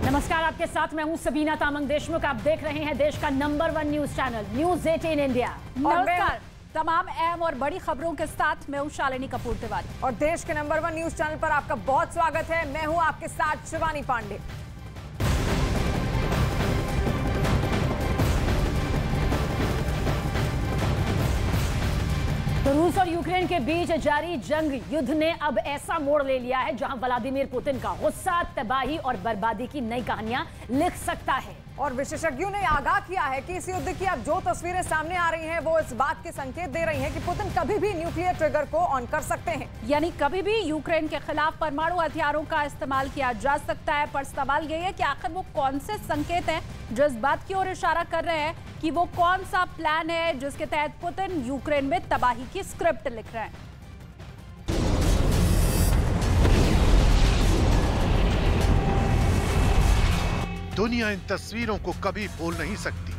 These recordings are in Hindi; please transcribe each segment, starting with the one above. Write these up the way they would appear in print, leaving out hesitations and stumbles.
नमस्कार, आपके साथ मैं हूं सबीना तामंग देशमुख। आप देख रहे हैं देश का number 1 news channel news 18 India. नमस्कार, तमाम अहम और बड़ी खबरों के साथ मैं हूं शालिनी कपूर तिवारी और देश के नंबर 1 न्यूज चैनल पर आपका बहुत स्वागत है। मैं हूं आपके साथ शिवानी पांडे। तो रूस और यूक्रेन के बीच जारी जंग युद्ध ने अब ऐसा मोड़ ले लिया है जहां व्लादिमीर पुतिन का गुस्सा तबाही और बर्बादी की नई कहानियां लिख सकता है। और विशेषज्ञों ने आगाह किया है कि इस युद्ध की अब जो तस्वीरें सामने आ रही हैं वो इस बात के संकेत दे रही हैं कि पुतिन कभी भी न्यूक्लियर ट्रिगर को ऑन कर सकते हैं। यानी कभी भी यूक्रेन के खिलाफ परमाणु हथियारों का इस्तेमाल किया जा सकता है। पर सवाल यह है कि आखिर वो कौन से संकेत हैं जो इस बात की ओर इशारा कर रहे हैं कि वो कौन सा प्लान है जिसके तहत पुतिन यूक्रेन में तबाही की स्क्रिप्ट लिख रहे हैं। दुनिया इन तस्वीरों को कभी भूल नहीं सकती।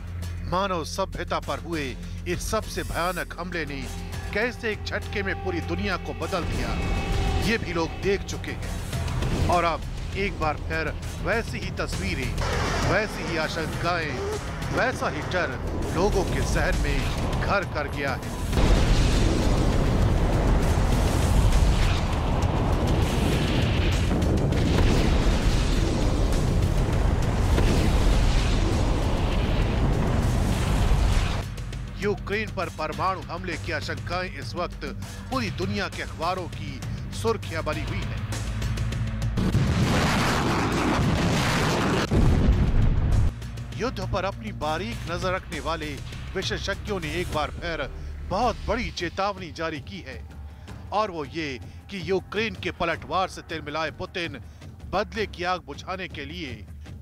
मानव सभ्यता पर हुए इस सबसे भयानक हमले ने कैसे एक झटके में पूरी दुनिया को बदल दिया, ये भी लोग देख चुके हैं। और अब एक बार फिर वैसी ही तस्वीरें, वैसी ही आशंकाएं, वैसा ही डर लोगों के जहन में घर कर गया है। यूक्रेन पर परमाणु हमले की आशंकाएं इस वक्त पूरी दुनिया के अखबारों की सुर्खियां बनी हुई है। युद्ध पर अपनी बारीक नजर रखने वाले विशेषज्ञों ने एक बार फिर बहुत बड़ी चेतावनी जारी की है, और वो ये कि यूक्रेन के पलटवार से तिलमिलाए पुतिन बदले की आग बुझाने के लिए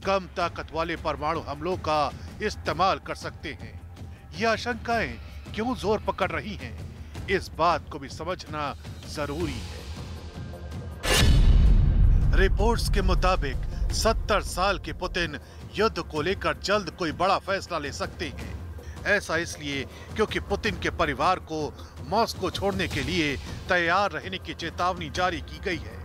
कम ताकत वाले परमाणु हमलों का इस्तेमाल कर सकते हैं। ये आशंकाएं क्यों जोर पकड़ रही हैं, इस बात को भी समझना जरूरी है। रिपोर्ट्स के मुताबिक 70 साल के पुतिन युद्ध को लेकर जल्द कोई बड़ा फैसला ले सकते हैं। ऐसा इसलिए क्योंकि पुतिन के परिवार को मॉस्को छोड़ने के लिए तैयार रहने की चेतावनी जारी की गई है।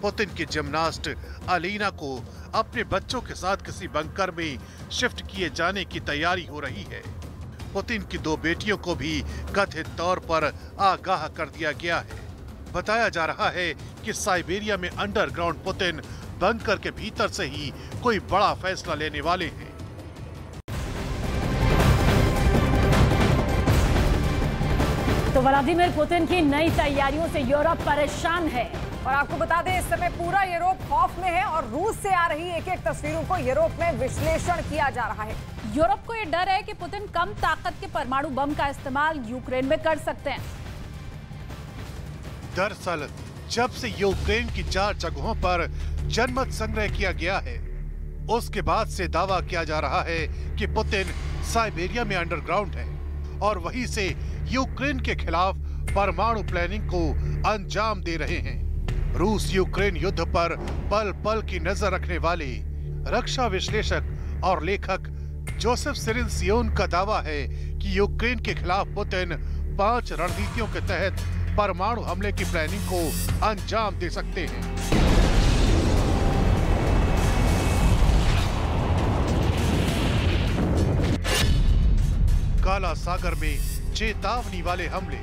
पुतिन की जिम्नास्ट अलीना को अपने बच्चों के साथ किसी बंकर में शिफ्ट किए जाने की तैयारी हो रही है। पुतिन की 2 बेटियों को भी कथित तौर पर आगाह कर दिया गया है। बताया जा रहा है कि साइबेरिया में अंडरग्राउंड पुतिन बंकर के भीतर से ही कोई बड़ा फैसला लेने वाले हैं। तो व्लादिमीर पुतिन की नई तैयारियों से यूरोप परेशान है। और आपको बता दें, इस समय पूरा यूरोप खौफ में है और रूस से आ रही एक-एक तस्वीरों को यूरोप में विश्लेषण किया जा रहा है। यूरोप को यह डर है कि पुतिन कम ताकत के परमाणु बम का इस्तेमाल यूक्रेन में कर सकते हैं। दरअसल जब से यूक्रेन की 4 जगहों पर जनमत संग्रह किया गया है, उसके बाद से दावा किया जा रहा है कि पुतिन साइबेरिया में अंडरग्राउंड है और वहीं से यूक्रेन के खिलाफ परमाणु प्लानिंग को अंजाम दे रहे हैं। रूस यूक्रेन युद्ध पर पल पल की नजर रखने वाले रक्षा विश्लेषक और लेखक जोसेफ सिरिनसियोन का दावा है कि यूक्रेन के खिलाफ पुतिन 5 रणनीतियों के तहत परमाणु हमले की प्लानिंग को अंजाम दे सकते हैं। काला सागर में चेतावनी वाले हमले,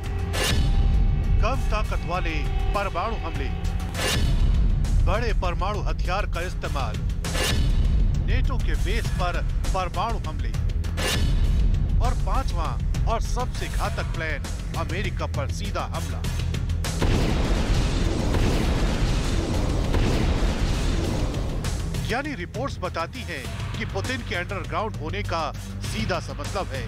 कम ताकत वाले परमाणु हमले, बड़े परमाणु हथियार का इस्तेमाल, नेटो के बेस पर परमाणु हमले और 5वां और सबसे घातक प्लान, अमेरिका पर सीधा हमला। यानी रिपोर्ट्स बताती हैं कि पुतिन के अंडरग्राउंड होने का सीधा सा मतलब है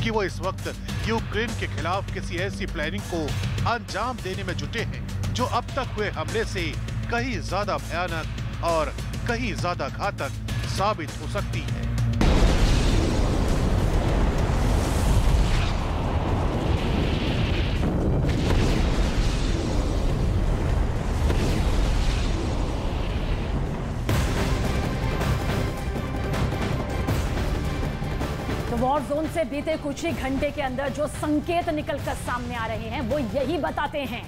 कि वो इस वक्त यूक्रेन के खिलाफ किसी ऐसी प्लानिंग को अंजाम देने में जुटे हैं जो अब तक हुए हमले से कहीं ज्यादा भयानक और कहीं ज्यादा घातक साबित हो सकती है। तो वॉर जोन से बीते कुछ ही घंटे के अंदर जो संकेत निकलकर सामने आ रहे हैं वो यही बताते हैं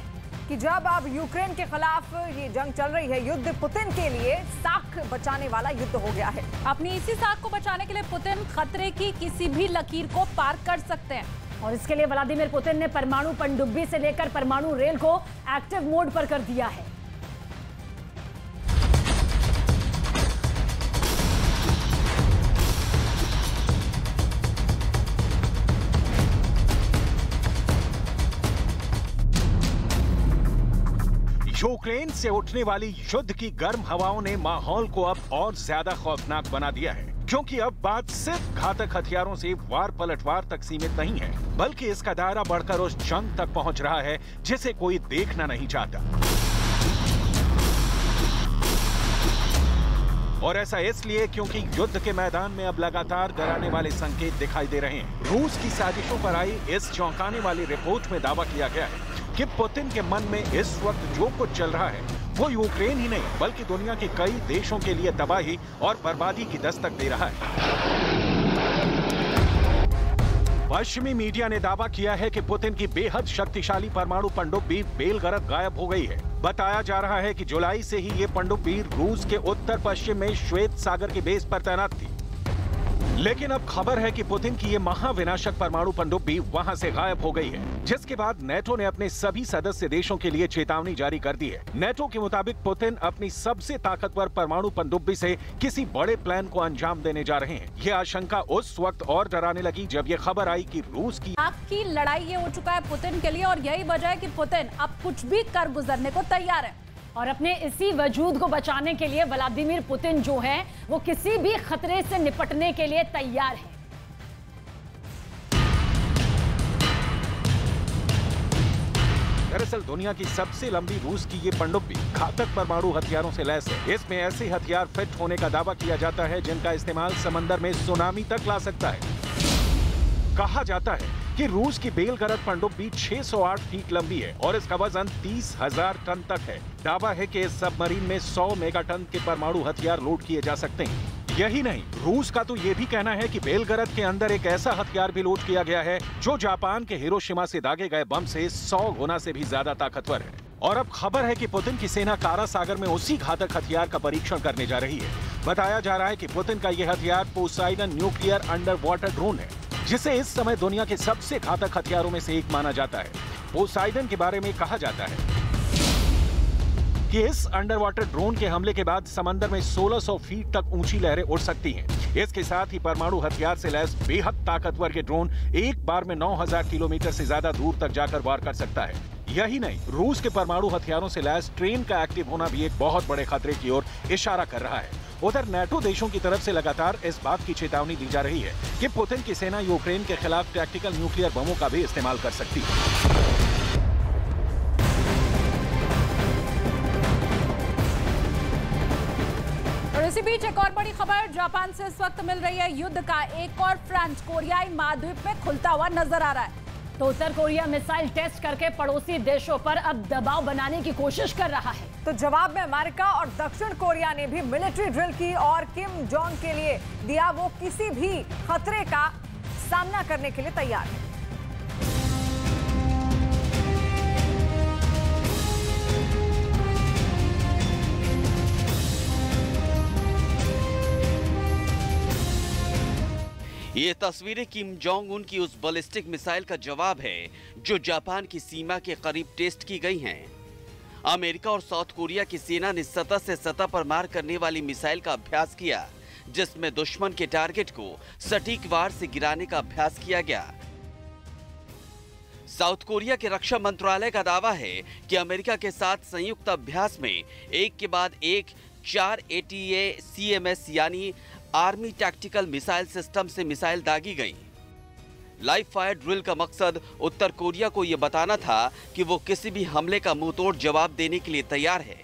कि जब अब यूक्रेन के खिलाफ ये जंग चल रही है, युद्ध पुतिन के लिए साख बचाने वाला युद्ध हो गया है। अपनी इसी साख को बचाने के लिए पुतिन खतरे की किसी भी लकीर को पार कर सकते हैं और इसके लिए व्लादिमीर पुतिन ने परमाणु पनडुब्बी से लेकर परमाणु रेल को एक्टिव मोड पर कर दिया है। यूक्रेन से उठने वाली युद्ध की गर्म हवाओं ने माहौल को अब और ज्यादा खौफनाक बना दिया है, क्योंकि अब बात सिर्फ घातक हथियारों से वार पलटवार तक सीमित नहीं है, बल्कि इसका दायरा बढ़कर उस जंग तक पहुंच रहा है जिसे कोई देखना नहीं चाहता। और ऐसा इसलिए क्योंकि युद्ध के मैदान में अब लगातार डराने वाले संकेत दिखाई दे रहे हैं। रूस की साजिशों पर आई इस चौंकाने वाली रिपोर्ट में दावा किया गया है कि पुतिन के मन में इस वक्त जो कुछ चल रहा है वो यूक्रेन ही नहीं बल्कि दुनिया के कई देशों के लिए तबाही और बर्बादी की दस्तक दे रहा है। पश्चिमी मीडिया ने दावा किया है कि पुतिन की बेहद शक्तिशाली परमाणु पनडुब्बी बेलगरद गायब हो गई है। बताया जा रहा है कि जुलाई से ही ये पनडुब्बी रूस के उत्तर पश्चिम में श्वेत सागर के बेस पर तैनात थी, लेकिन अब खबर है कि पुतिन की ये महाविनाशक परमाणु पनडुब्बी वहां से गायब हो गई है, जिसके बाद नेटो ने अपने सभी सदस्य देशों के लिए चेतावनी जारी कर दी है। नेटो के मुताबिक पुतिन अपनी सबसे ताकतवर परमाणु पनडुब्बी से किसी बड़े प्लान को अंजाम देने जा रहे हैं। ये आशंका उस वक्त और डराने लगी जब ये खबर आई कि रूस की लड़ाई ये हो चुका है पुतिन के लिए, और यही वजह है कि पुतिन अब कुछ भी कर गुजरने को तैयार है। और अपने इसी वजूद को बचाने के लिए व्लादिमीर पुतिन जो है वो किसी भी खतरे से निपटने के लिए तैयार है। दरअसल दुनिया की सबसे लंबी रूस की ये पनडुब्बी घातक परमाणु हथियारों से लैस है। इसमें ऐसे हथियार फिट होने का दावा किया जाता है जिनका इस्तेमाल समंदर में सुनामी तक ला सकता है। कहा जाता है कि रूस की बेलगरद पनडुब्बी 608 फीट लंबी है और इसका वजन 30,000 टन तक है। दावा है कि इस सबमरीन में 100 मेगाटन के परमाणु हथियार लोड किए जा सकते हैं। यही नहीं, रूस का तो ये भी कहना है कि बेलगरद के अंदर एक ऐसा हथियार भी लोड किया गया है जो जापान के हिरोशिमा से दागे गए बम से 100 गुना से भी ज्यादा ताकतवर है। और अब खबर है कि पुतिन की सेना कारा सागर में उसी घातक हथियार का परीक्षण करने जा रही है। बताया जा रहा है कि पुतिन का यह हथियार Poseidon nuclear under water drone है, जिसे इस समय दुनिया के सबसे घातक हथियारों में से एक माना जाता है। पोसाइडन के बारे में कहा जाता है कि इस अंडर वाटर ड्रोन के हमले के बाद समंदर में 1600 फीट तक ऊंची लहरें उड़ सकती हैं। इसके साथ ही परमाणु हथियार से लैस बेहद ताकतवर ये ड्रोन एक बार में 9000 किलोमीटर से ज्यादा दूर तक जाकर वार कर सकता है। यही नहीं, रूस के परमाणु हथियारों से लैस ट्रेन का एक्टिव होना भी एक बहुत बड़े खतरे की ओर इशारा कर रहा है। उधर नेटो देशों की तरफ से लगातार इस बात की चेतावनी दी जा रही है कि पुतिन की सेना यूक्रेन के खिलाफ टैक्टिकल न्यूक्लियर बमों का भी इस्तेमाल कर सकती है। और इसी बीच एक और बड़ी खबर जापान से इस वक्त मिल रही है। युद्ध का एक और फ्रंट कोरियाई महाद्वीप में खुलता हुआ नजर आ रहा है। तो उत्तर कोरिया मिसाइल टेस्ट करके पड़ोसी देशों पर अब दबाव बनाने की कोशिश कर रहा है। तो जवाब में अमेरिका और दक्षिण कोरिया ने भी मिलिट्री ड्रिल की और किम जोंग के लिए दिया वो किसी भी खतरे का सामना करने के लिए तैयार है। ये तस्वीरें किम जोंग उन की उस बैलिस्टिक मिसाइल का जवाब है जो जापान की सीमा के करीब टेस्ट की गई हैं। अमेरिका और साउथ कोरिया की सेना ने सतह से सतह पर मार करने वाली मिसाइल का अभ्यास किया, जिसमें दुश्मन के टारगेट को सटीक वार से गिराने का अभ्यास किया गया। साउथ कोरिया के रक्षा मंत्रालय का दावा है कि अमेरिका के साथ संयुक्त अभ्यास में एक के बाद एक 4 ATACMS यानी आर्मी टैक्टिकल मिसाइल सिस्टम से मिसाइल दागी गई। लाइव फायर ड्रिल का मकसद उत्तर कोरिया को यह बताना था कि वो किसी भी हमले का मुंहतोड़ जवाब देने के लिए तैयार है।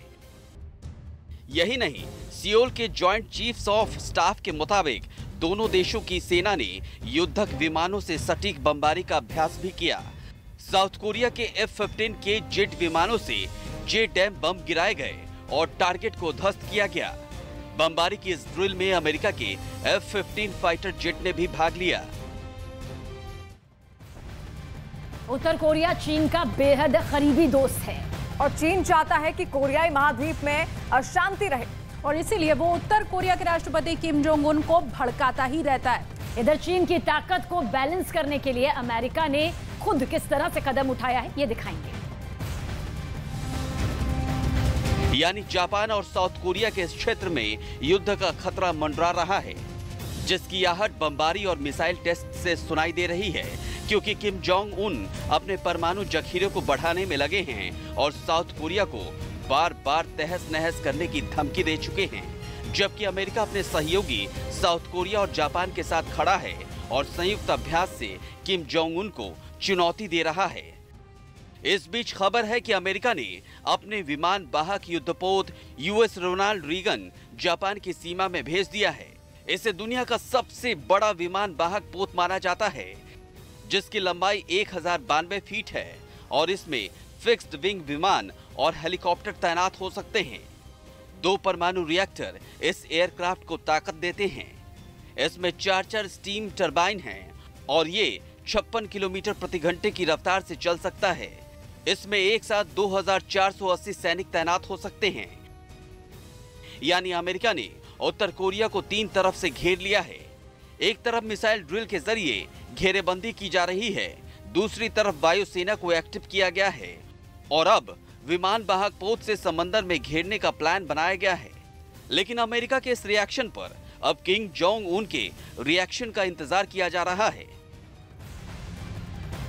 यही नहीं, सियोल के जॉइंट चीफ्स ऑफ स्टाफ के मुताबिक दोनों देशों की सेना ने युद्धक विमानों से सटीक बमबारी का अभ्यास भी किया। साउथ कोरिया के F-15 के जेट विमानों से J-डैम बम गिराए गए और टारगेट को ध्वस्त किया गया। बमबारी की इस ड्रिल में अमेरिका के F-15 फाइटर जेट ने भी भाग लिया। उत्तर कोरिया चीन का बेहद करीबी दोस्त है और चीन चाहता है कि कोरियाई महाद्वीप में अशांति रहे और इसीलिए वो उत्तर कोरिया के राष्ट्रपति किम जोंग उन को भड़काता ही रहता है। इधर चीन की ताकत को बैलेंस करने के लिए अमेरिका ने खुद किस तरह से कदम उठाया है, ये दिखाएंगे। यानी जापान और साउथ कोरिया के इस क्षेत्र में युद्ध का खतरा मंडरा रहा है, जिसकी आहट बमबारी और मिसाइल टेस्ट से सुनाई दे रही है, क्योंकि किम जोंग उन अपने परमाणु जखीरे को बढ़ाने में लगे हैं और साउथ कोरिया को बार बार तहस नहस करने की धमकी दे चुके हैं, जबकि अमेरिका अपने सहयोगी साउथ कोरिया और जापान के साथ खड़ा है और संयुक्त अभ्यास से किम जोंग उन को चुनौती दे रहा है। इस बीच खबर है कि अमेरिका ने अपने विमान वाहक युद्धपोत यूएस रोनाल्ड रीगन जापान की सीमा में भेज दिया है। इसे दुनिया का सबसे बड़ा विमान वाहक पोत माना जाता है, जिसकी लंबाई 1092 फीट है और इसमें फिक्स्ड विंग विमान और हेलीकॉप्टर तैनात हो सकते हैं। 2 परमाणु रिएक्टर इस एयरक्राफ्ट को ताकत देते हैं। इसमें 4 स्टीम टरबाइन हैं और ये 56 किलोमीटर प्रति घंटे की रफ्तार से चल सकता है। इसमें एक साथ 2480 सैनिक तैनात हो सकते हैं। यानी अमेरिका ने उत्तर कोरिया को 3 तरफ से घेर लिया है। एक तरफ मिसाइल ड्रिल के जरिए घेरेबंदी की जा रही है, दूसरी तरफ वायुसेना को एक्टिव किया गया है और अब विमान वाहक पोत से समंदर में घेरने का प्लान बनाया गया है। लेकिन अमेरिका के इस रिएक्शन पर अब किम जोंग उन के रिएक्शन का इंतजार किया जा रहा है।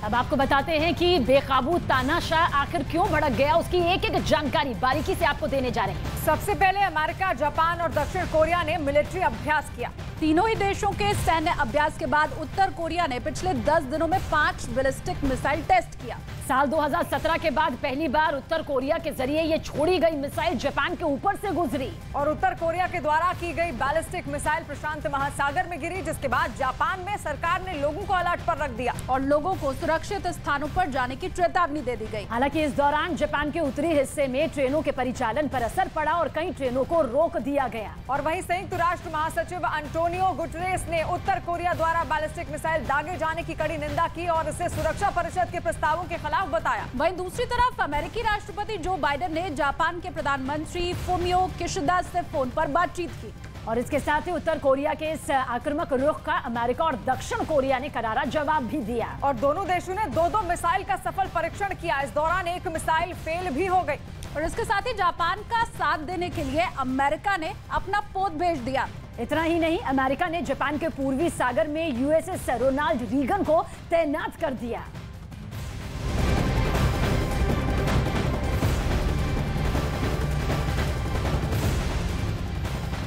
अब आपको बताते हैं कि बेकाबू तानाशाह आखिर क्यों भड़क गया, उसकी एक एक जानकारी बारीकी से आपको देने जा रहे हैं। सबसे पहले अमेरिका, जापान और दक्षिण कोरिया ने मिलिट्री अभ्यास किया। तीनों ही देशों के सैन्य अभ्यास के बाद उत्तर कोरिया ने पिछले 10 दिनों में 5 बैलिस्टिक मिसाइल टेस्ट किया। साल 2017 के बाद पहली बार उत्तर कोरिया के जरिए ये छोड़ी गई मिसाइल जापान के ऊपर से गुजरी और उत्तर कोरिया के द्वारा की गई बैलिस्टिक मिसाइल प्रशांत महासागर में गिरी, जिसके बाद जापान में सरकार ने लोगों को अलर्ट पर रख दिया और लोगों को सुरक्षित स्थानों पर जाने की चेतावनी दे दी गई। हालांकि इस दौरान जापान के उत्तरी हिस्से में ट्रेनों के परिचालन पर असर पड़ा और कई ट्रेनों को रोक दिया गया। और वहीं संयुक्त राष्ट्र महासचिव अंटोनियो गुटेरेस ने उत्तर कोरिया द्वारा बैलिस्टिक मिसाइल दागे जाने की कड़ी निंदा की और इसे सुरक्षा परिषद के प्रस्तावों के खिलाफ बताया। वहीं दूसरी तरफ अमेरिकी राष्ट्रपति जो बाइडेन ने जापान के प्रधानमंत्री फुमियो किशिदा से फोन पर बातचीत की और इसके साथ ही उत्तर कोरिया के इस आक्रामक रुख का अमेरिका और दक्षिण कोरिया ने करारा जवाब भी दिया और दोनों देशों ने 2-2 मिसाइल का सफल परीक्षण किया। इस दौरान एक मिसाइल फेल भी हो गई और इसके साथ ही जापान का साथ देने के लिए अमेरिका ने अपना पोत भेज दिया। इतना ही नहीं, अमेरिका ने जापान के पूर्वी सागर में यूएसएस रोनाल्ड रीगन को तैनात कर दिया।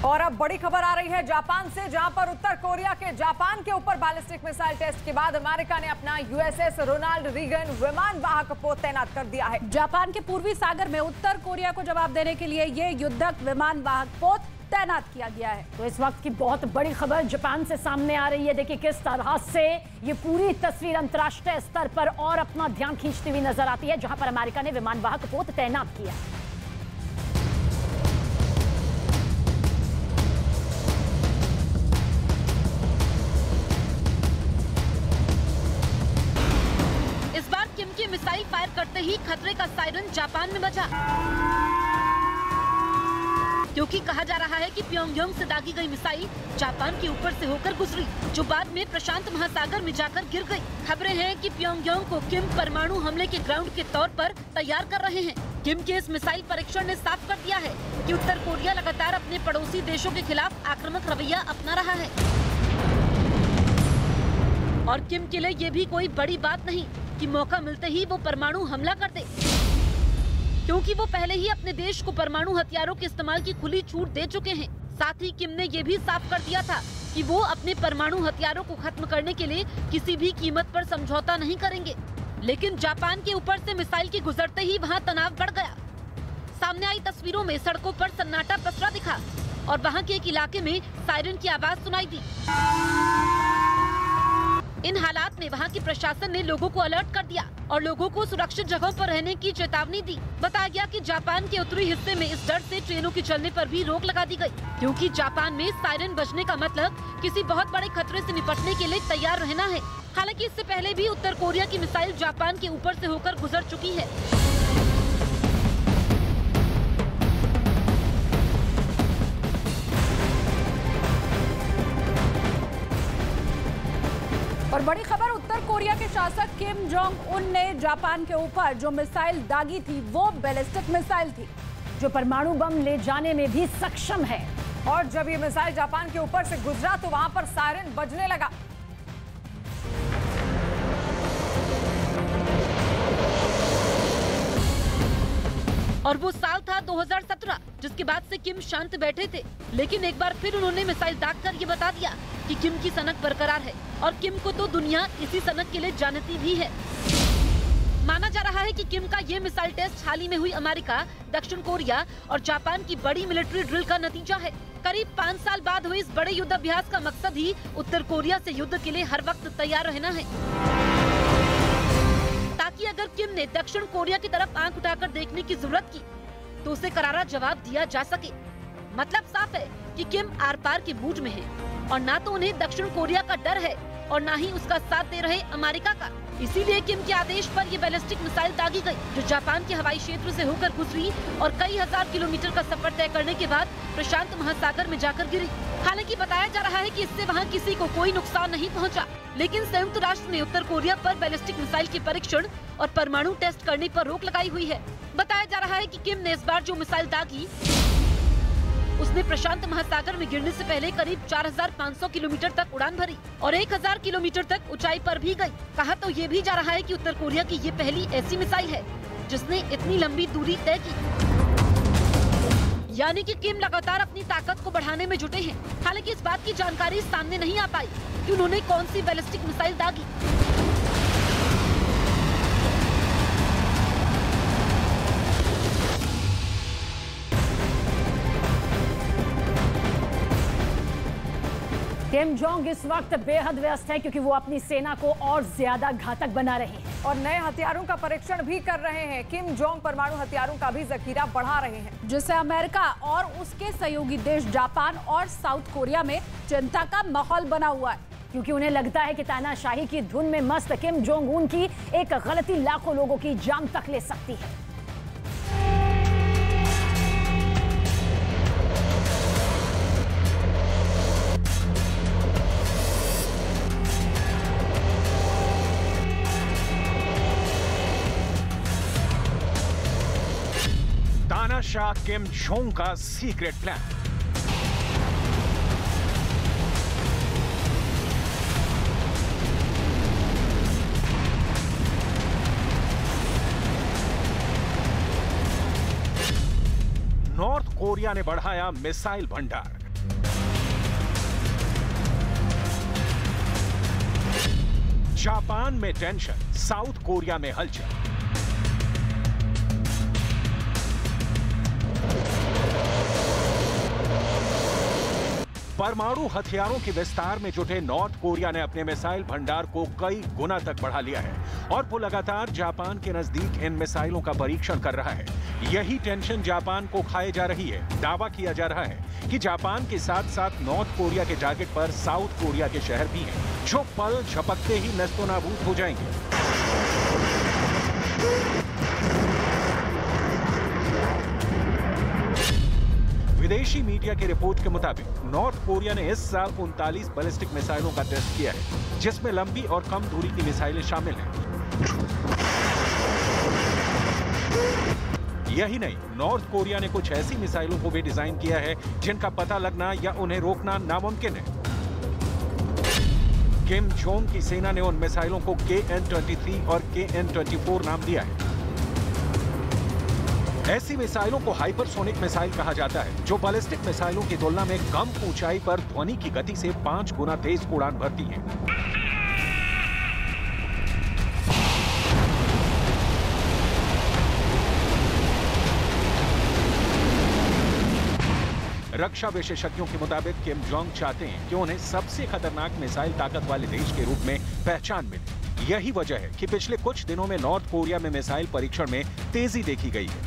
और अब बड़ी खबर आ रही है जापान से, जहां पर उत्तर कोरिया के जापान के ऊपर बैलिस्टिक मिसाइल टेस्ट के बाद अमेरिका ने अपना यूएसएस रोनाल्ड रीगन विमान वाहक पोत तैनात कर दिया है। जापान के पूर्वी सागर में उत्तर कोरिया को जवाब देने के लिए ये युद्धक विमान वाहक पोत तैनात किया गया है। तो इस वक्त की बहुत बड़ी खबर जापान से सामने आ रही है। देखिए किस तरह से ये पूरी तस्वीर अंतर्राष्ट्रीय स्तर पर और अपना ध्यान खींचती हुई नजर आती है, जहां पर अमेरिका ने विमान वाहक पोत तैनात किया। इस बार किम की मिसाइल फायर करते ही खतरे का सायरन जापान में बजा, क्योंकि कहा जा रहा है कि प्योंगयांग से दागी गई मिसाइल जापान के ऊपर से होकर गुजरी, जो बाद में प्रशांत महासागर में जाकर गिर गई। खबरें हैं कि प्योंगयांग को किम परमाणु हमले के ग्राउंड के तौर पर तैयार कर रहे हैं। किम के इस मिसाइल परीक्षण ने साफ कर दिया है कि उत्तर कोरिया लगातार अपने पड़ोसी देशों के खिलाफ आक्रामक रवैया अपना रहा है और किम के लिए ये भी कोई बड़ी बात नहीं कि मौका मिलते ही वो परमाणु हमला कर दे, क्योंकि वो पहले ही अपने देश को परमाणु हथियारों के इस्तेमाल की खुली छूट दे चुके हैं। साथ ही किम ने ये भी साफ कर दिया था कि वो अपने परमाणु हथियारों को खत्म करने के लिए किसी भी कीमत पर समझौता नहीं करेंगे। लेकिन जापान के ऊपर से मिसाइल के गुजरते ही वहाँ तनाव बढ़ गया। सामने आई तस्वीरों में सड़कों पर सन्नाटा पसरा दिखा और वहाँ के एक इलाके में सायरन की आवाज सुनाई दी। इन हालात में वहाँ के प्रशासन ने लोगों को अलर्ट कर दिया और लोगों को सुरक्षित जगहों पर रहने की चेतावनी दी। बताया गया कि जापान के उत्तरी हिस्से में इस डर से ट्रेनों के चलने पर भी रोक लगा दी गई, क्योंकि जापान में सायरन बजने का मतलब किसी बहुत बड़े खतरे से निपटने के लिए तैयार रहना है। हालांकि इससे पहले भी उत्तर कोरिया की मिसाइल जापान के ऊपर से होकर गुजर चुकी है। बड़ी खबर, उत्तर कोरिया के शासक किम जोंग उन ने जापान के ऊपर जो मिसाइल दागी थी वो बैलिस्टिक मिसाइल थी जो परमाणु बम ले जाने में भी सक्षम है। और जब ये मिसाइल जापान के ऊपर से गुजरा तो वहां पर सायरन बजने लगा। और वो साल था 2017, जिसके बाद से किम शांत बैठे थे, लेकिन एक बार फिर उन्होंने मिसाइल दागकर ये बता दिया कि किम की सनक बरकरार है और किम को तो दुनिया इसी सनक के लिए जानती भी है। माना जा रहा है कि किम का ये मिसाइल टेस्ट हाल ही में हुई अमेरिका, दक्षिण कोरिया और जापान की बड़ी मिलिट्री ड्रिल का नतीजा है। करीब 5 साल बाद हुए इस बड़े युद्ध अभ्यास का मकसद ही उत्तर कोरिया से युद्ध के लिए हर वक्त तैयार रहना है, ताकि अगर किम ने दक्षिण कोरिया की तरफ आंख उठाकर देखने की जरूरत की तो उसे करारा जवाब दिया जा सके। मतलब साफ है कि किम आर पार के मूड में है और ना तो उन्हें दक्षिण कोरिया का डर है और ना ही उसका साथ दे रहे अमेरिका का। इसीलिए किम के आदेश पर ये बैलिस्टिक मिसाइल दागी गई, जो जापान के हवाई क्षेत्र से होकर गुजरी और कई हजार किलोमीटर का सफर तय करने के बाद प्रशांत महासागर में जाकर गिरी। हालांकि बताया जा रहा है कि इससे वहां किसी को कोई नुकसान नहीं पहुंचा, लेकिन संयुक्त राष्ट्र ने उत्तर कोरिया पर बैलिस्टिक मिसाइल के परीक्षण और परमाणु टेस्ट करने पर रोक लगाई हुई है। बताया जा रहा है कि किम ने इस बार जो मिसाइल दागी उसने प्रशांत महासागर में गिरने से पहले करीब 4500 किलोमीटर तक उड़ान भरी और 1000 किलोमीटर तक ऊंचाई पर भी गई। कहा तो ये भी जा रहा है कि उत्तर कोरिया की ये पहली ऐसी मिसाइल है जिसने इतनी लंबी दूरी तय की। यानी कि किम लगातार अपनी ताकत को बढ़ाने में जुटे हैं। हालांकि इस बात की जानकारी सामने नहीं आ पाई कि उन्होंने कौन सी बैलिस्टिक मिसाइल दागी। किम जोंग इस वक्त बेहद व्यस्त है क्योंकि वो अपनी सेना को और ज्यादा घातक बना रहे हैं और नए हथियारों का परीक्षण भी कर रहे हैं। किम जोंग परमाणु हथियारों का भी जखीरा बढ़ा रहे हैं, जिससे अमेरिका और उसके सहयोगी देश जापान और साउथ कोरिया में चिंता का माहौल बना हुआ है, क्योंकि उन्हें लगता है कि तानाशाही की धुन में मस्त किम जोंग उन की एक गलती लाखों लोगों की जान तक ले सकती है। तानाशाह किम जोंग का सीक्रेट प्लान। नॉर्थ कोरिया ने बढ़ाया मिसाइल भंडार। जापान में टेंशन, साउथ कोरिया में हलचल। परमाणु हथियारों के विस्तार में जुटे नॉर्थ कोरिया ने अपने मिसाइल भंडार को कई गुना तक बढ़ा लिया है और वो लगातार जापान के नजदीक इन मिसाइलों का परीक्षण कर रहा है। यही टेंशन जापान को खाए जा रही है। दावा किया जा रहा है कि जापान के साथ साथ नॉर्थ कोरिया के टारगेट पर साउथ कोरिया के शहर भी हैं, जो पल झपकते ही नस्तोनाबूद हो जाएंगे। विदेशी मीडिया की रिपोर्ट के मुताबिक नॉर्थ कोरिया ने इस साल 39 बैलिस्टिक मिसाइलों का टेस्ट किया है, जिसमें लंबी और कम दूरी की मिसाइलें शामिल हैं। यही नहीं, नॉर्थ कोरिया ने कुछ ऐसी मिसाइलों को भी डिजाइन किया है जिनका पता लगना या उन्हें रोकना नामुमकिन है। किम जोंग की सेना ने उन मिसाइलों को KN-23 और KN-24 नाम दिया है। ऐसी मिसाइलों को हाइपरसोनिक मिसाइल कहा जाता है, जो बैलिस्टिक मिसाइलों की तुलना में कम ऊंचाई पर ध्वनि की गति से 5 गुना तेज उड़ान भरती हैं। रक्षा विशेषज्ञों के मुताबिक किम जोंग चाहते हैं कि उन्हें सबसे खतरनाक मिसाइल ताकत वाले देश के रूप में पहचान मिले। यही वजह है कि पिछले कुछ दिनों में नॉर्थ कोरिया में मिसाइल परीक्षण में तेजी देखी गई है।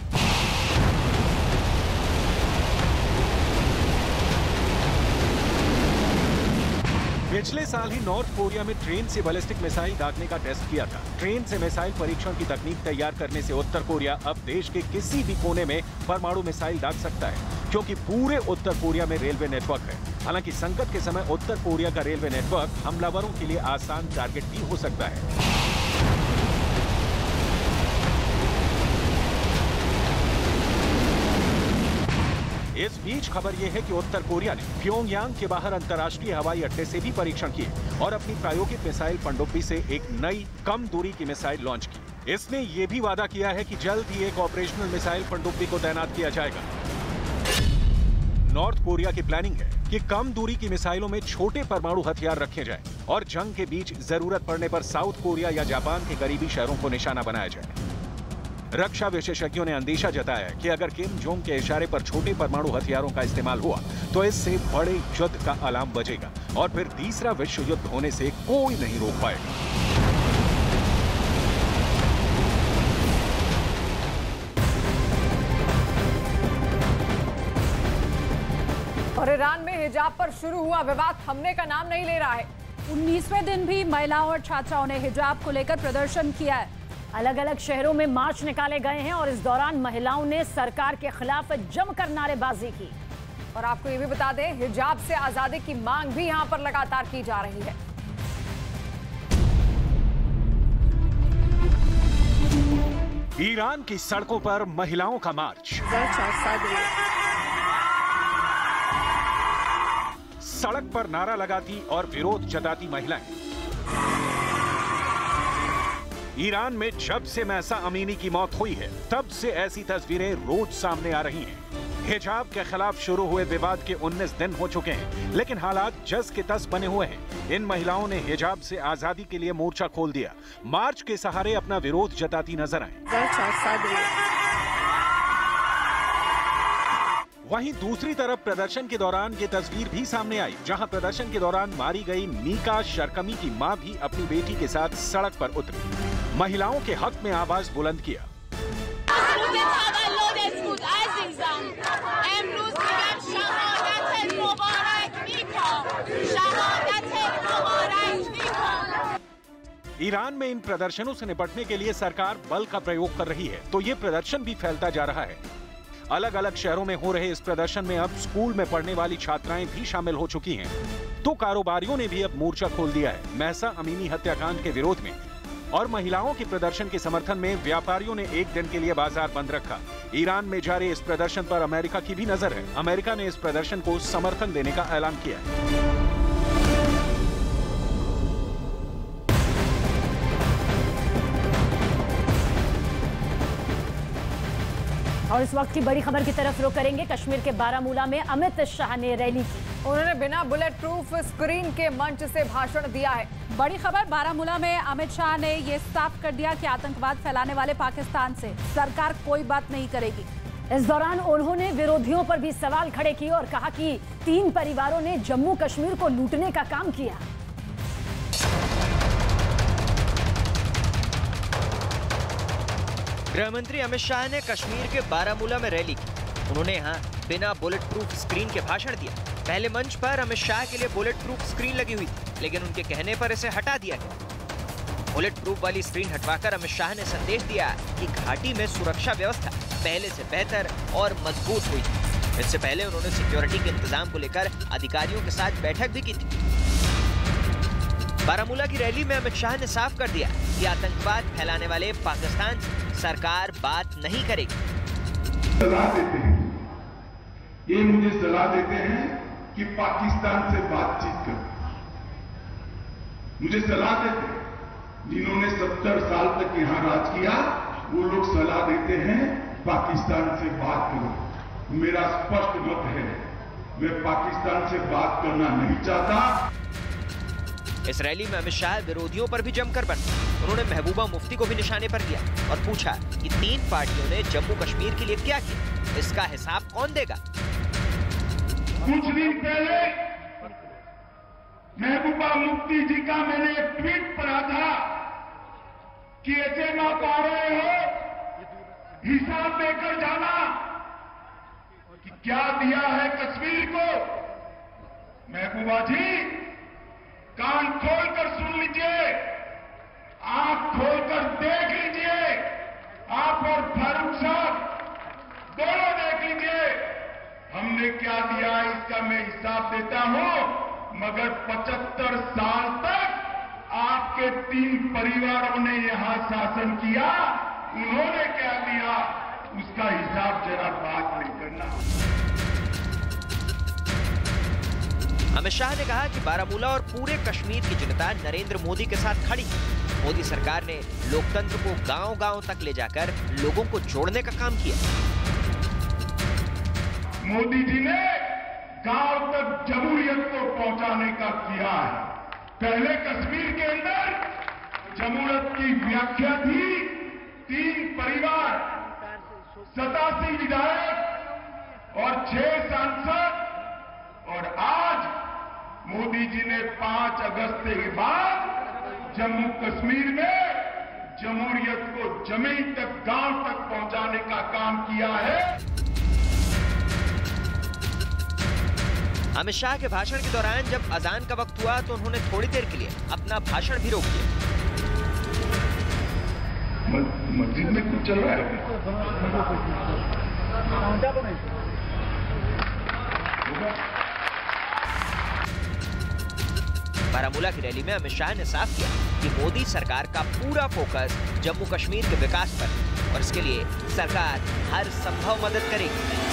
पिछले साल ही नॉर्थ कोरिया में ट्रेन से बैलिस्टिक मिसाइल दागने का टेस्ट किया था। ट्रेन से मिसाइल परीक्षण की तकनीक तैयार करने से उत्तर कोरिया अब देश के किसी भी कोने में परमाणु मिसाइल दाग सकता है। क्योंकि पूरे उत्तर कोरिया में रेलवे नेटवर्क है। हालांकि संकट के समय उत्तर कोरिया का रेलवे नेटवर्क हमलावरों के लिए आसान टारगेट भी हो सकता है। इस बीच खबर यह है कि उत्तर कोरिया ने प्योंगयांग के बाहर अंतर्राष्ट्रीय हवाई अड्डे से भी परीक्षण किए और अपनी प्रायोगिक मिसाइल पनडुब्बी से एक नई कम दूरी की मिसाइल लॉन्च की। इसने ये भी वादा किया है कि जल्द ही एक ऑपरेशनल मिसाइल पनडुब्बी को तैनात किया जाएगा। नॉर्थ कोरिया की प्लानिंग है कि कम दूरी की मिसाइलों में छोटे परमाणु हथियार रखे जाएं और जंग के बीच जरूरत पड़ने पर साउथ कोरिया या जापान के करीबी शहरों को निशाना बनाया जाए। रक्षा विशेषज्ञों ने अंदेशा जताया है कि अगर किम जोंग के इशारे पर छोटे परमाणु हथियारों का इस्तेमाल हुआ तो इससे बड़े युद्ध का अलार्म बजेगा और फिर तीसरा विश्व युद्ध होने से कोई नहीं रोक पाएगा। और ईरान में हिजाब पर शुरू हुआ विवाद थमने का नाम नहीं ले रहा है। 19वें दिन भी महिलाओं और छात्राओं ने हिजाब को लेकर प्रदर्शन किया है। अलग अलग शहरों में मार्च निकाले गए हैं और इस दौरान महिलाओं ने सरकार के खिलाफ जमकर नारेबाजी की। और आपको ये भी बता दें, हिजाब से आजादी की मांग भी यहां पर लगातार की जा रही है। ईरान की सड़कों पर महिलाओं का मार्च। सड़क पर नारा लगाती और विरोध जताती महिलाएं। ईरान में जब से महसा अमीनी की मौत हुई है तब से ऐसी तस्वीरें रोज सामने आ रही हैं। हिजाब के खिलाफ शुरू हुए विवाद के 19 दिन हो चुके हैं, लेकिन हालात जस के तस बने हुए हैं। इन महिलाओं ने हिजाब से आजादी के लिए मोर्चा खोल दिया, मार्च के सहारे अपना विरोध जताती नजर आए। वहीं दूसरी तरफ प्रदर्शन के दौरान ये तस्वीर भी सामने आई, जहां प्रदर्शन के दौरान मारी गई नीका शरकमी की मां भी अपनी बेटी के साथ सड़क पर उतरी, महिलाओं के हक में आवाज बुलंद किया। ईरान में इन प्रदर्शनों से निपटने के लिए सरकार बल का प्रयोग कर रही है, तो ये प्रदर्शन भी फैलता जा रहा है। अलग अलग शहरों में हो रहे इस प्रदर्शन में अब स्कूल में पढ़ने वाली छात्राएं भी शामिल हो चुकी हैं, तो कारोबारियों ने भी अब मोर्चा खोल दिया है महसा अमीनी हत्याकांड के विरोध में। और महिलाओं के प्रदर्शन के समर्थन में व्यापारियों ने एक दिन के लिए बाजार बंद रखा। ईरान में जारी इस प्रदर्शन पर अमेरिका की भी नजर है। अमेरिका ने इस प्रदर्शन को समर्थन देने का ऐलान किया है। और इस वक्त की बड़ी खबर की तरफ रुख करेंगे। कश्मीर के बारामूला में अमित शाह ने रैली की। उन्होंने बिना बुलेट प्रूफ स्क्रीन के मंच से भाषण दिया है। बड़ी खबर, बारामूला में अमित शाह ने ये साफ कर दिया कि आतंकवाद फैलाने वाले पाकिस्तान से सरकार कोई बात नहीं करेगी। इस दौरान उन्होंने विरोधियों पर भी सवाल खड़े किए और कहा कि 3 परिवारों ने जम्मू कश्मीर को लूटने का काम किया। गृहमंत्री अमित शाह ने कश्मीर के बारामूला में रैली की। उन्होंने यहाँ बिना बुलेट प्रूफ स्क्रीन के भाषण दिया। पहले मंच पर अमित शाह के लिए बुलेट प्रूफ स्क्रीन लगी हुई थी, लेकिन उनके कहने पर इसे हटा दिया गया। बुलेट प्रूफ वाली स्क्रीन हटवाकर अमित शाह ने संदेश दिया कि घाटी में सुरक्षा व्यवस्था पहले से बेहतर और मजबूत हुई है। इससे पहले उन्होंने सिक्योरिटी के इंतजाम को लेकर अधिकारियों के साथ बैठक भी की थी। बारामूला की रैली में अमित शाह ने साफ कर दिया कि आतंकवाद फैलाने वाले पाकिस्तान से सरकार बात नहीं करेगी। सलाह देते हैं, ये मुझे सलाह देते हैं कि पाकिस्तान से बातचीत करो। मुझे सलाह देते हैं, जिन्होंने 70 साल तक यहां राज किया, वो लोग सलाह देते हैं पाकिस्तान से बात करो। मेरा स्पष्ट मत है, मैं पाकिस्तान से बात करना नहीं चाहता। इस रैली में अमित शाह विरोधियों पर भी जमकर बने। उन्होंने महबूबा मुफ्ती को भी निशाने पर लिया और पूछा कि 3 पार्टियों ने जम्मू कश्मीर के लिए क्या किया, इसका हिसाब कौन देगा। कुछ दिन पहले महबूबा मुफ्ती जी का मैंने एक ट्वीट पढ़ा था कि ऐसे ना पा रहे हो, हिसाब देकर जाना कि क्या दिया है कश्मीर को। महबूबा जी, कान खोलकर सुन लीजिए, आंख खोलकर देख लीजिए, आप और फारूक साहब दोनों देख लीजिए। हम हमने क्या दिया इसका मैं हिसाब देता हूं, मगर 75 साल तक आपके 3 परिवारों ने यहां शासन किया, उन्होंने क्या दिया उसका हिसाब जरा बात में करना। अमित शाह ने कहा कि बारामूला और पूरे कश्मीर की जनता नरेंद्र मोदी के साथ खड़ी है। मोदी सरकार ने लोकतंत्र को गांव-गांव तक ले जाकर लोगों को जोड़ने का काम किया। मोदी जी ने गांव तक जमहूरियत को पहुंचाने का किया है। पहले कश्मीर के अंदर जमहूरियत की व्याख्या थी 3 परिवार, 87 विधायक और 6 सांसद, और आज मोदी जी ने 5 अगस्त के बाद जम्मू कश्मीर में जमहूरियत को जमीन तक, गांव तक पहुंचाने का काम किया है। अमित शाह के भाषण के दौरान जब अजान का वक्त हुआ तो उन्होंने थोड़ी देर के लिए अपना भाषण भी रोक दिया। मस्जिद में कुछ चल रहा है। बारामूला की रैली में अमित शाह ने साफ किया कि मोदी सरकार का पूरा फोकस जम्मू कश्मीर के विकास पर, और इसके लिए सरकार हर संभव मदद करेगी।